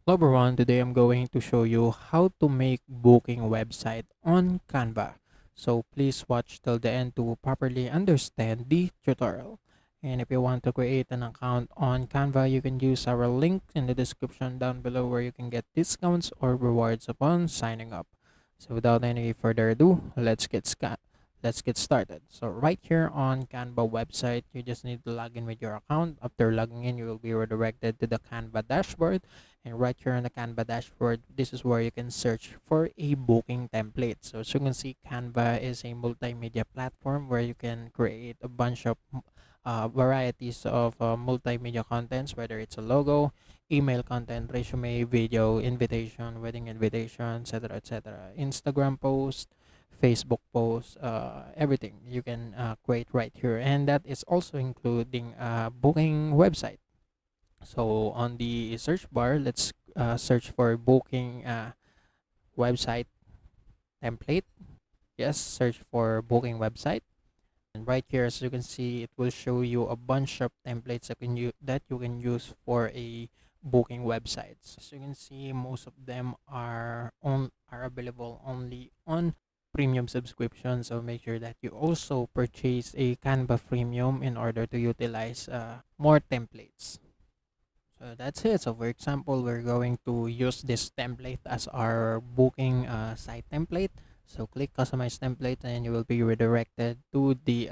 Hello everyone, today I'm going to show you how to make booking website on Canva. So please watch till the end to properly understand the tutorial. And if you want to create an account on Canva, you can use our link in the description down below where you can get discounts or rewards upon signing up. So without any further ado, let's get started. So right here on Canva website, you just need to log in with your account. After logging in, you will be redirected to the Canva dashboard, and right here on the Canva dashboard, this is where you can search for a booking template. So as you can see, Canva is a multimedia platform where you can create a bunch of varieties of multimedia contents, whether it's a logo, email content, resume, video, invitation, wedding invitation, etc., etc., Instagram post, Facebook post, everything you can create right here, and that is also including booking website. So on the search bar, let's search for booking website template. Yes, search for booking website. And right here, as you can see, it will show you a bunch of templates that you can use for a booking websites. As you can see, most of them are available only on premium subscription. So make sure that you also purchase a Canva premium in order to utilize more templates. So that's it. So for example, we're going to use this template as our booking site template. So click customize template and you will be redirected to the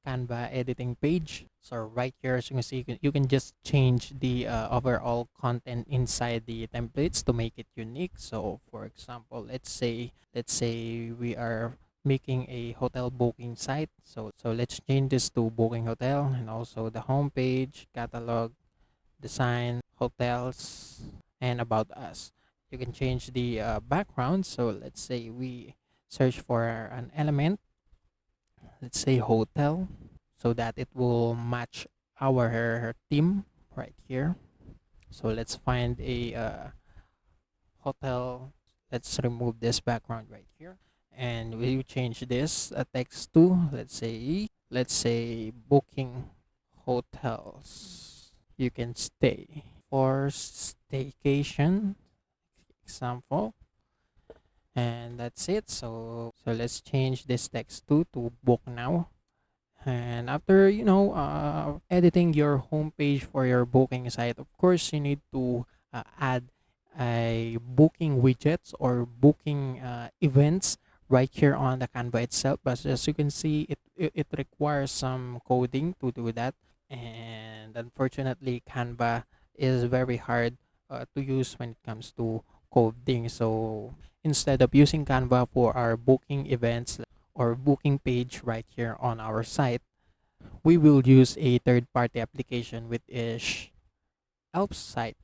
Canva editing page. So right here, as you can see, you can just change the overall content inside the templates to make it unique. So for example, let's say we are making a hotel booking site. So let's change this to booking hotel, and also the homepage, catalog, design, hotels, and about us. You can change the background. So let's say we search for an element, let's say hotel, so that it will match our theme right here. So let's find a hotel. Let's remove this background right here, and we change this text to, let's say booking hotels you can stay for staycation example, and that's it. So let's change this text to book now. And after editing your homepage for your booking site, of course you need to add a booking widgets or booking events right here on the Canva itself. But as you can see, it requires some coding to do that, and unfortunately Canva is very hard to use when it comes to coding. So instead of using Canva for our booking events or booking page right here on our site, we will use a third-party application which is Help Site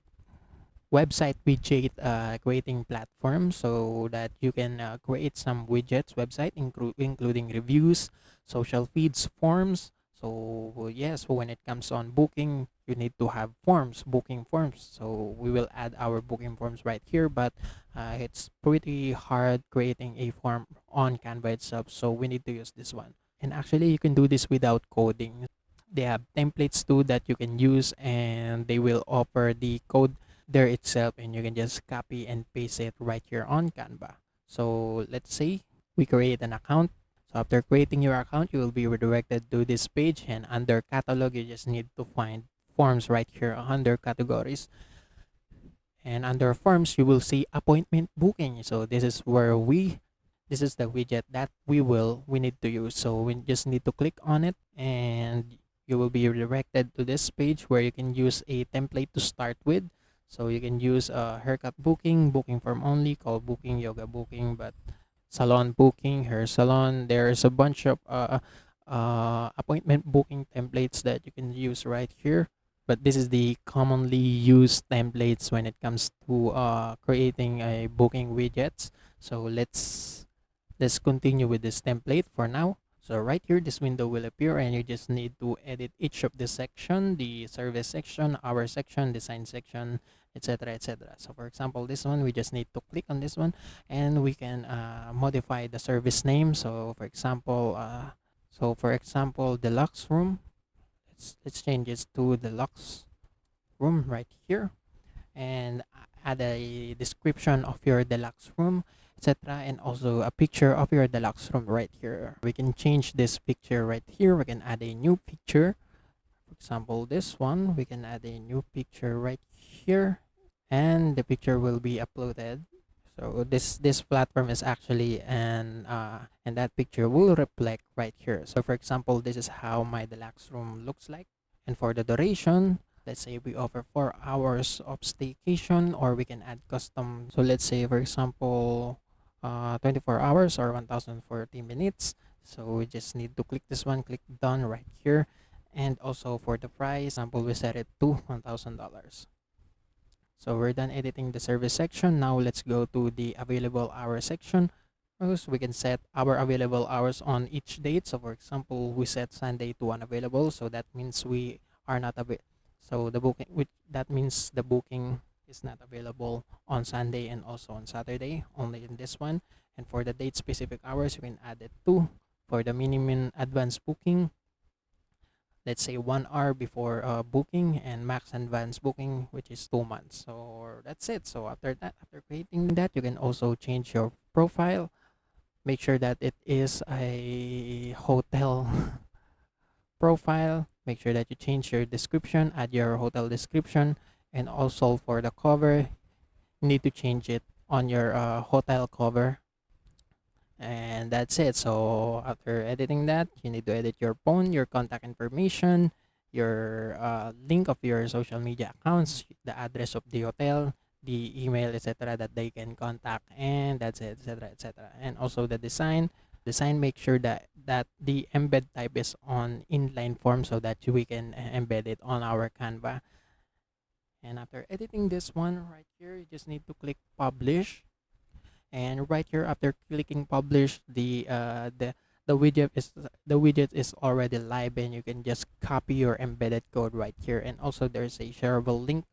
website widget creating platform, so that you can create some widgets website including reviews, social feeds, forms. So yes, when it comes on booking, you need to have forms, booking forms. So we will add our booking forms right here, but it's pretty hard creating a form on Canva itself, so we need to use this one. And actually you can do this without coding. They have templates too that you can use, and they will offer the code there itself, and you can just copy and paste it right here on Canva. So let's say we create an account. So after creating your account, you will be redirected to this page, and under catalog you just need to find forms right here under categories, and under forms you will see appointment booking. So this is the widget that we need to use. So we just need to click on it, and you will be redirected to this page where you can use a template to start with. So you can use haircut booking, booking form only, call booking, yoga booking, but salon booking, hair salon. There's a bunch of appointment booking templates that you can use right here. But this is the commonly used templates when it comes to creating a booking widgets. So let's continue with this template for now. So right here, this window will appear, and you just need to edit each of the section, the service section, our section, design section, etc., etc. So for example, this one, we just need to click on this one, and we can modify the service name. So for example, deluxe room. Let's change this to deluxe room right here. And add a description of your deluxe room, etc., and also a picture of your deluxe room right here. We can change this picture right here. We can add a new picture. For example, this one, we can add a new picture right here, and the picture will be uploaded. So this platform is actually and that picture will reflect right here. So for example, this is how my deluxe room looks like. And for the duration, let's say we offer 4 hours of staycation, or we can add custom. So let's say, for example, 24 hours or 1040 minutes. So we just need to click this one, click done right here. And also for the price, example, we set it to $1,000. So we're done editing the service section. Now let's go to the available hour section. First, we can set our available hours on each date. So for example, we set Sunday to unavailable. So that means we are not available. So the booking, which that means the booking is not available on Sunday and also on Saturday, only in this one. And for the date specific hours, you can add it to. For the minimum advance booking, let's say 1 hour before booking, and max advance booking, which is 2 months. So that's it. So after that, after creating that, you can also change your profile. Make sure that it is a hotel profile. Make sure that you change your description, add your hotel description, and also for the cover, you need to change it on your hotel cover. And that's it. So after editing that, you need to edit your phone, your contact information, your link of your social media accounts, the address of the hotel, the email, etc., that they can contact, and that's it, etc., etc. And also the design, make sure that the embed type is on inline form, so that we can embed it on our Canva. And after editing this one right here, you just need to click publish. And right here, after clicking publish, the widget is already live, and you can just copy your embedded code right here. And also there's a shareable link.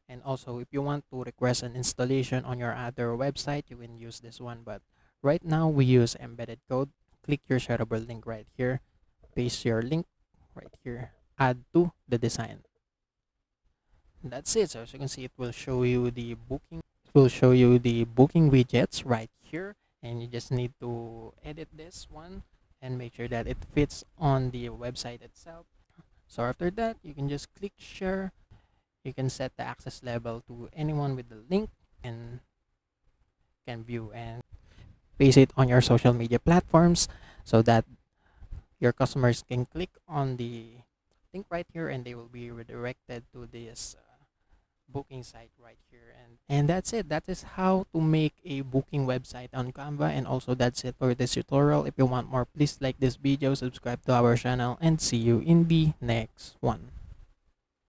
And also, if you want to request an installation on your other website, you can use this one. But right now we use embedded code. Click your shareable link right here, paste your link right here, add to the design. That's it. So as you can see, it will show you the booking widgets right here, and you just need to edit this one and make sure that it fits on the website itself. So after that, you can just click share. You can set the access level to anyone with the link, and can view and paste it on your social media platforms, so that your customers can click on the link right here, and they will be redirected to this booking site right here. And that's it. That is how to make a booking website on Canva. And also that's it for this tutorial. If you want more, please like this video, subscribe to our channel, and see you in the next one.